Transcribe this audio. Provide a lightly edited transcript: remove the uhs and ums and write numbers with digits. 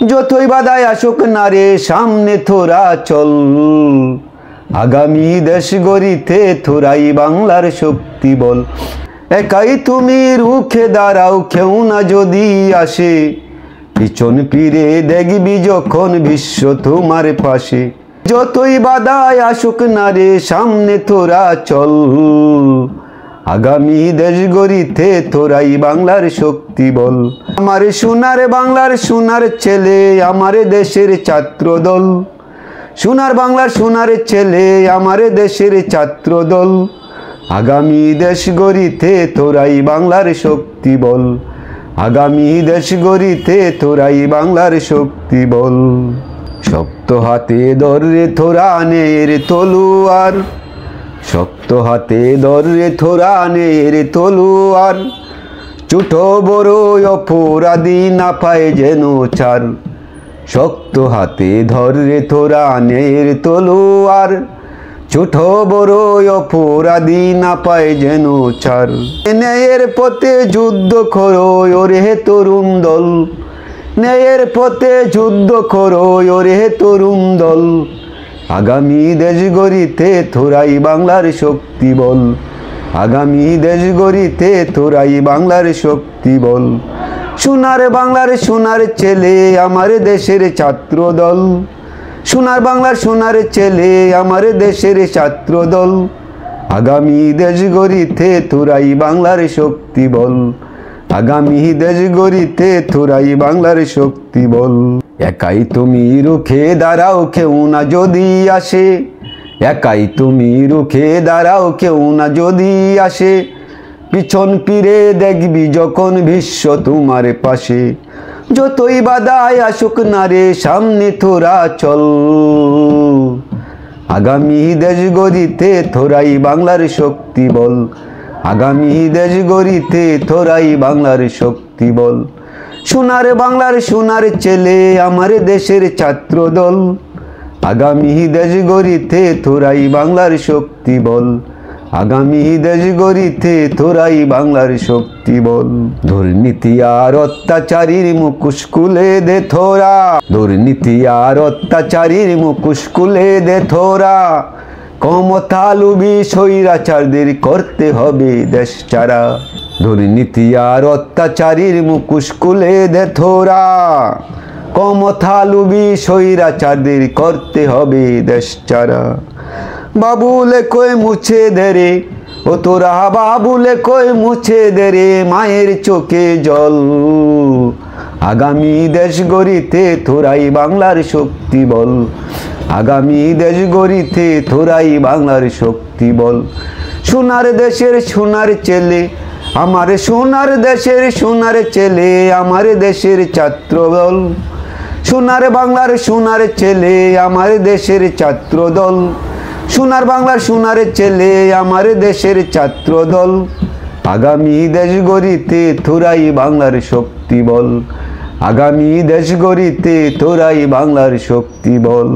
যতই বাধায় আসুক না রে সামনে তোরা চল, আগামী দেশ গড়িতে তোরাই বাংলার শক্তি বল। একাই তুমি রুখে দাঁড়াও কেউ না যদি আসে, পিছন ফিরে দেখবি যখন বিশ্ব তোমার পাশে। যতই বাধায় আসুক না রে সামনে তোরা চল, আগামী দেশ গড়িতে তোরাই বাংলার শক্তি বল। আমার সোনার বাংলার সোনার ছেলে আমার দেশের ছাত্র দল, সোনার বাংলার সোনার ছেলে আমার দেশের ছাত্র দল, আগামী দেশ গড়িতে তোরাই বাংলার শক্তি বল, আগামী দেশ গড়িতে তোরাই বাংলার শক্তি বল। শক্ত হাতে ধরে তোরা নের তলুয়ার, শক্ত হাতে ধরে তোরা নের তলুয়ার, ছোট বড় অপরাধী না পায় যেন ছাড়। শক্ত হাতে ধরে তোরা নের তলুয়ার, ছোট বড় অপরাধী না পায় যেন ছাড়। ন্যায়ের পথে যুদ্ধ করো ওরে তরুণ দল, ন্যায়ের পথে যুদ্ধ করো ওরে তরুণ দল, আগামী দেশ গড়িতে তোরাই বাংলার শক্তি বল, আগামী দেশ গড়িতে তোরাই বাংলার শক্তি বল। সোনার বাংলার সোনার ছেলে আমার দেশের ছাত্র দল, সোনার বাংলার সোনার ছেলে আমার দেশের ছাত্র দল, আগামী দেশ গড়িতে তোরাই বাংলার শক্তি বল, আগামী দেশ গড়িতে তোরাই বাংলার শক্তি বল। একাই তুমি রুখে দাঁড়াও কেউ না যদি আসে, একাই তুমি রুখে দাঁড়াও কেউ না যদি আসে, পিছন ফিরে দেখবি যখন বিশ্ব তোমার পাশে। যতই বাধায় আসুক না রে সামনে তোরা চল, আগামী দেশ গড়িতে তোরাই বাংলার শক্তি বল, আগামী দেশ গড়িতে তোরাই বাংলার শক্তি বল। সোনার বাংলার সোনার ছেলে আমার দেশের ছাত্র দল, আগামী দেশ গড়িতে তোরাই বাংলার শক্তি বল, আগামী দেশ গড়িতে তোরাই বাংলার শক্তি বল। দুর্নীতি আর অত্যাচারীর মুখোশ খুলে দে তোরা, দুর্নীতি আর অত্যাচারীর মুখোশ খুলে দে তোরা, ক্ষমতা লোভী স্বৈরাচারদের করতে হবে দেশ ছাড়া। দুর্নীতি আর অত্যাচারীর মুখোশ খুলে দে তোরা, ক্ষমতা লোভী স্বৈরাচারদের করতে হবে দেশ ছাড়া। বাবুলে কই মুছে দে রে ও তোরা, বাবুলে কই মুছে দে রে মায়ের চোখে জল, আগামী দেশ গড়িতে তোরাই বাংলার শক্তি বল, আগামী দেশ গড়িতে তোরাই বাংলার শক্তি বল। সোনার দেশের সোনার ছেলে আমার সোনার দেশের সোনার ছেলে আমার দেশের ছাত্র দল, সোনার বাংলার সোনার ছেলে আমার দেশের ছাত্র দল, সোনার বাংলার সোনার ছেলে আমার দেশের ছাত্র দল, আগামী দেশ গড়িতে তোরাই বাংলার শক্তি বল, আগামী দেশ গড়িতে তোরাই বাংলার শক্তি বল।